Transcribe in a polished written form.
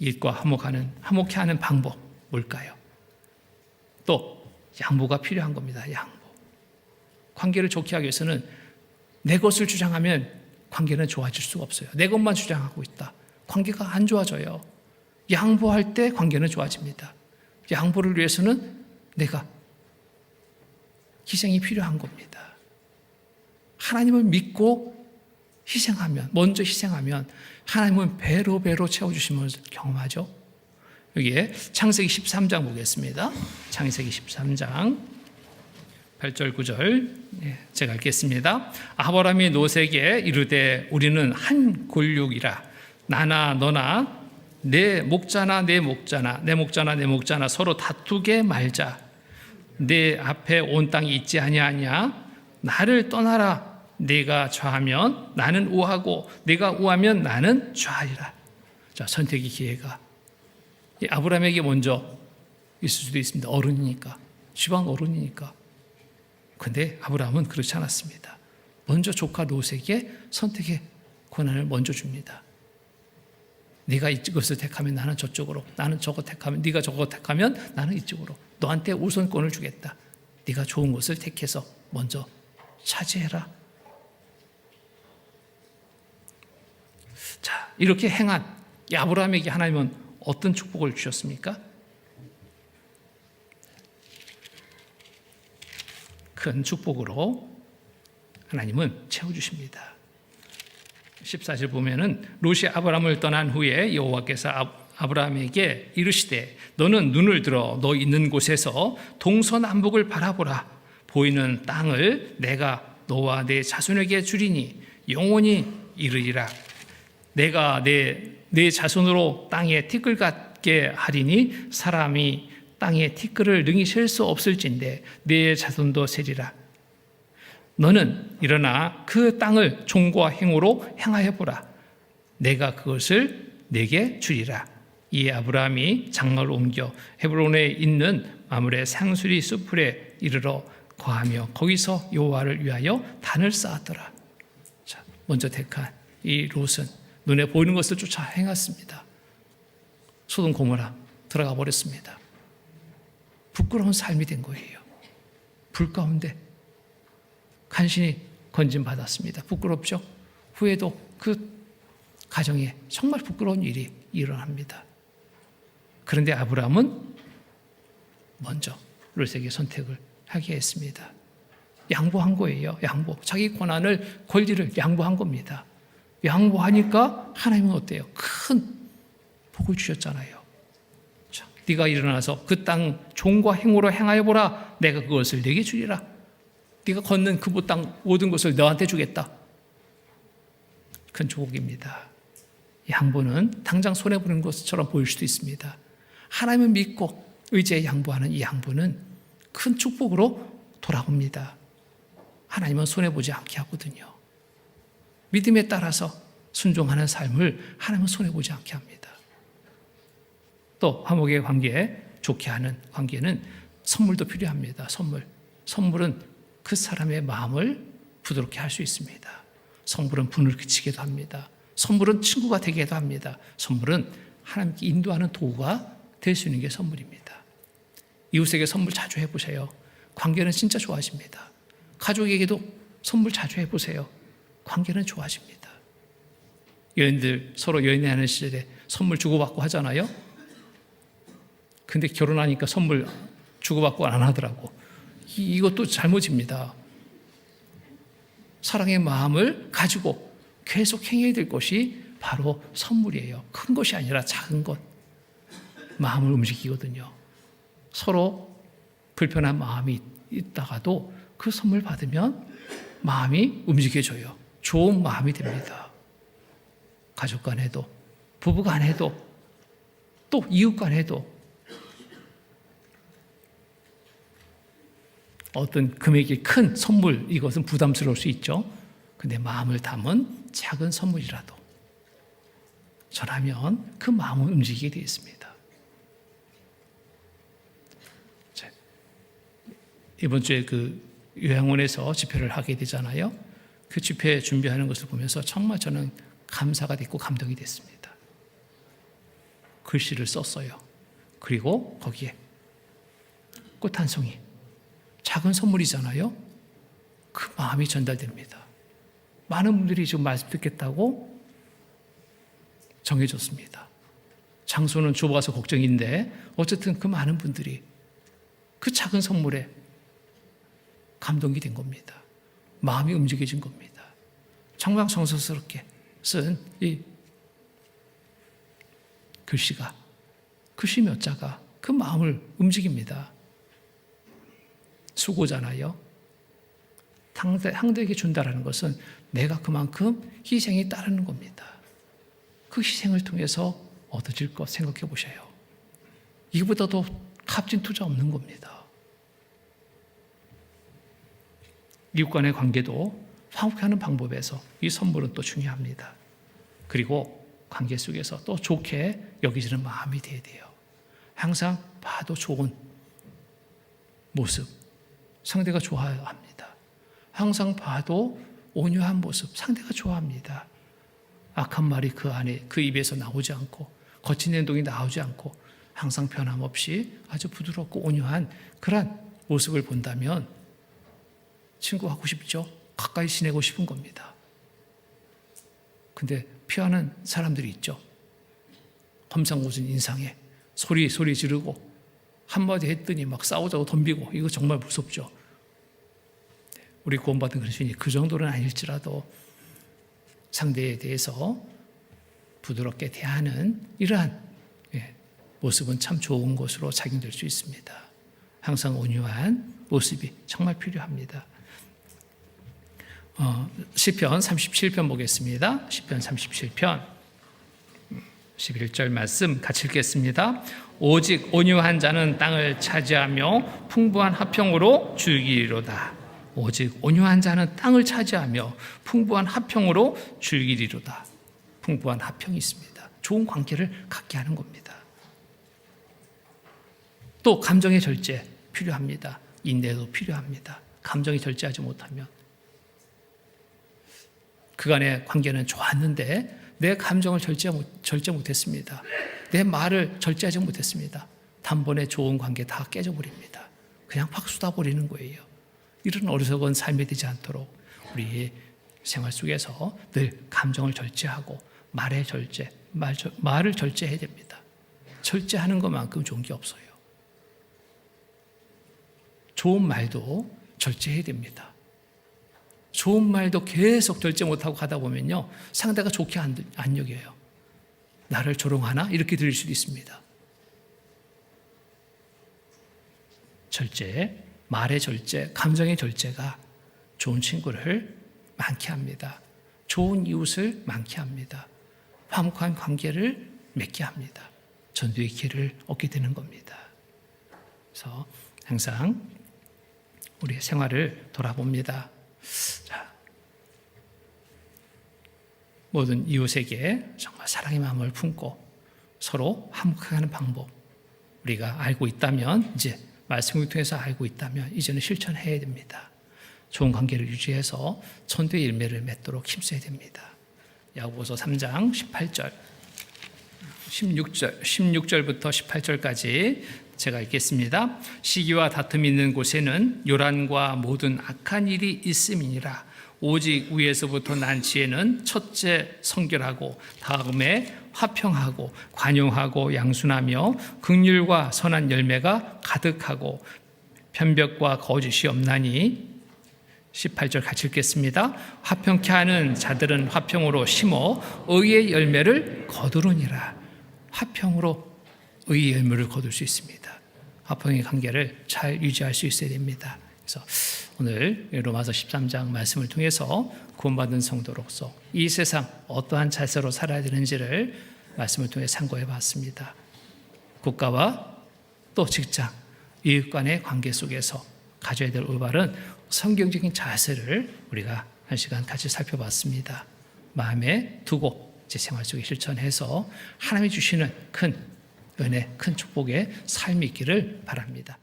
이웃과 화목해 하는 방법 뭘까요? 또 양보가 필요한 겁니다. 양보. 관계를 좋게 하기 위해서는 내 것을 주장하면 관계는 좋아질 수가 없어요. 내 것만 주장하고 있다. 관계가 안 좋아져요. 양보할 때 관계는 좋아집니다. 양보를 위해서는 내가 희생이 필요한 겁니다. 하나님을 믿고 먼저 희생하면 하나님은 배로 채워주심을 경험하죠. 여기에 창세기 13장 보겠습니다. 창세기 13장 8절 9절 제가 읽겠습니다. 아브라함이 노색에 이르되 우리는 한 골육이라 나나 너나 내 목자나 내 목자나 서로 다투게 말자. 내 앞에 온 땅이 있지 아니하냐? 나를 떠나라. 네가 좌하면 나는 우하고 네가 우하면 나는 좌하리라. 자, 선택의 기회가 아브라함에게 먼저 있을 수도 있습니다. 어른이니까, 지방 어른이니까. 근데 아브라함은 그렇지 않았습니다. 먼저 조카 롯에게 선택의 권한을 먼저 줍니다. 네가 이것을 택하면 나는 저쪽으로, 나는 저거 택하면, 네가 저거 택하면 나는 이쪽으로. 너한테 우선권을 주겠다. 네가 좋은 것을 택해서 먼저 차지해라. 자, 이렇게 행한 이 아브라함에게 하나님은 어떤 축복을 주셨습니까? 큰 축복으로 하나님은 채워주십니다. 14절 보면은 롯이 아브라함을 떠난 후에 여호와께서 아브라함에게 이르시되 너는 눈을 들어 너 있는 곳에서 동서남북을 바라보라. 보이는 땅을 내가 너와 내 자손에게 주리니 영원히 이르리라. 내가 내 자손으로 땅에 티끌 같게 하리니 사람이 땅에 티끌을 능히 셀 수 없을진데 내 자손도 세리라. 너는 일어나 그 땅을 종과 행으로 행하여 보라. 내가 그것을 내게 주리라. 이에 아브라함이 장막을 옮겨 헤브론에 있는 마므레 상수리 숲풀에 이르러 거하며 거기서 여호와를 위하여 단을 쌓았더라. 자, 먼저 택한 이 롯은 눈에 보이는 것을 쫓아 행했습니다. 소돔 고모라 들어가 버렸습니다. 부끄러운 삶이 된 거예요. 불 가운데 간신히 건진받았습니다. 부끄럽죠? 후에도 그 가정에 정말 부끄러운 일이 일어납니다. 그런데 아브라함은 먼저 롯에게 선택을 하게 했습니다. 양보한 거예요. 양보. 자기 권리를 양보한 겁니다. 양보하니까 하나님은 어때요? 큰 복을 주셨잖아요. 자, 네가 일어나서 그 땅 종과 행으로 행하여 보라. 내가 그것을 내게 주리라. 네가 걷는 그 땅 모든 것을 너한테 주겠다. 큰 축복입니다. 양보는 당장 손해보는 것처럼 보일 수도 있습니다. 하나님을 믿고 의지에 양보하는 이 양보는 큰 축복으로 돌아옵니다. 하나님은 손해보지 않게 하거든요. 믿음에 따라서 순종하는 삶을 하나님은 손해보지 않게 합니다. 또 화목의 관계, 좋게 하는 관계는 선물도 필요합니다. 선물은 그 사람의 마음을 부드럽게 할 수 있습니다. 선물은 분을 그치게도 합니다. 선물은 친구가 되게도 합니다. 선물은 하나님께 인도하는 도구가 될 수 있는 게 선물입니다. 이웃에게 선물 자주 해보세요. 관계는 진짜 좋아집니다. 가족에게도 선물 자주 해보세요. 관계는 좋아집니다. 연인들 서로 연애하는 시절에 선물 주고받고 하잖아요. 근데 결혼하니까 선물 주고받고 안 하더라고. 이것도 잘못입니다. 사랑의 마음을 가지고 계속 행해야 될 것이 바로 선물이에요. 큰 것이 아니라 작은 것. 마음을 움직이거든요. 서로 불편한 마음이 있다가도 그 선물 받으면 마음이 움직여져요. 좋은 마음이 됩니다. 가족 간에도, 부부 간에도, 또 이웃 간에도. 어떤 금액이 큰 선물, 이것은 부담스러울 수 있죠. 근데 마음을 담은 작은 선물이라도 전하면 그 마음은 움직이게 되어 있습니다. 이번 주에 그 요양원에서 집회를 하게 되잖아요. 그 집회 준비하는 것을 보면서 정말 저는 감사가 됐고 감동이 됐습니다. 글씨를 썼어요. 그리고 거기에 꽃 한 송이, 작은 선물이잖아요. 그 마음이 전달됩니다. 많은 분들이 지금 말씀 듣겠다고 정해졌습니다. 장소는 좁아서 걱정인데 어쨌든 그 많은 분들이 그 작은 선물에 감동이 된 겁니다. 마음이 움직여진 겁니다. 정말 정성스럽게 쓴 이 글씨가, 글씨 몇 자가 그 마음을 움직입니다. 수고잖아요. 상대에게 준다라는 것은 내가 그만큼 희생이 따르는 겁니다. 그 희생을 통해서 얻어질 것 생각해 보셔요. 이보다 더 값진 투자 없는 겁니다. 이웃 간의 관계도 화목하는 방법에서 이 선물은 또 중요합니다. 그리고 관계 속에서 또 좋게 여기지는 마음이 돼야 돼요. 항상 봐도 좋은 모습, 상대가 좋아합니다. 항상 봐도 온유한 모습, 상대가 좋아합니다. 악한 말이 그 안에, 그 입에서 나오지 않고, 거친 행동이 나오지 않고, 항상 변함없이 아주 부드럽고 온유한 그런 모습을 본다면 친구하고 싶죠? 가까이 지내고 싶은 겁니다. 근데 피하는 사람들이 있죠. 험상궂은 인상에 소리 지르고 한마디 했더니 막 싸우자고 덤비고, 이거 정말 무섭죠. 우리 구원받은 그리스도인이 그 정도는 아닐지라도 상대에 대해서 부드럽게 대하는 이러한 모습은 참 좋은 것으로 작용될 수 있습니다. 항상 온유한 모습이 정말 필요합니다. 시편 37편 보겠습니다. 시편 37편 11절 말씀 같이 읽겠습니다. 오직 온유한 자는 땅을 차지하며 풍부한 화평으로 즐기리로다. 오직 온유한 자는 땅을 차지하며 풍부한 화평으로 즐기리로다. 풍부한 화평이 있습니다. 좋은 관계를 갖게 하는 겁니다. 또 감정의 절제 필요합니다. 인내도 필요합니다. 감정이 절제하지 못하면 그간의 관계는 좋았는데 내 감정을 절제 못했습니다. 내 말을 절제하지 못했습니다. 단번에 좋은 관계 다 깨져버립니다. 그냥 확 쏟아버리는 거예요. 이런 어리석은 삶이 되지 않도록 우리 생활 속에서 늘 감정을 절제하고 말을 절제해야 됩니다. 절제하는 것만큼 좋은 게 없어요. 좋은 말도 절제해야 됩니다. 좋은 말도 계속 절제 못하고 가다 보면요, 상대가 좋게 안 여겨요. 나를 조롱하나? 이렇게 들릴 수도 있습니다. 절제, 말의 절제, 감정의 절제가 좋은 친구를 많게 합니다. 좋은 이웃을 많게 합니다. 화목한 관계를 맺게 합니다. 전도의 길을 얻게 되는 겁니다. 그래서 항상 우리의 생활을 돌아봅니다. 자, 모든 이웃에게 정말 사랑의 마음을 품고 서로 화목하게 하는 방법 우리가 알고 있다면, 이제 말씀을 통해서 알고 있다면 이제는 실천해야 됩니다. 좋은 관계를 유지해서 전도의 열매를 맺도록 힘써야 됩니다. 야고보서 3장 18절 16절부터 18절까지 제가 읽겠습니다. 시기와 다툼이 있는 곳에는 요란과 모든 악한 일이 있음이니라. 오직 위에서부터 난 지혜는 첫째 성결하고 다음에 화평하고 관용하고 양순하며 긍휼과 선한 열매가 가득하고 편벽과 거짓이 없나니. 18절 같이 읽겠습니다. 화평케 하는 자들은 화평으로 심어 의의 열매를 거두느니라. 화평으로 의의 열매를 거둘 수 있습니다. 화평의 관계를 잘 유지할 수 있어야 됩니다. 그래서 오늘 로마서 13장 말씀을 통해서 구원받은 성도로서 이 세상 어떠한 자세로 살아야 되는지를 말씀을 통해 참고해 봤습니다. 국가와 또 직장, 이웃 간의 관계 속에서 가져야 될 올바른 성경적인 자세를 우리가 한 시간 같이 살펴봤습니다. 마음에 두고 제 생활 속에 실천해서 하나님이 주시는 큰 은혜, 큰 축복의 삶이 있기를 바랍니다.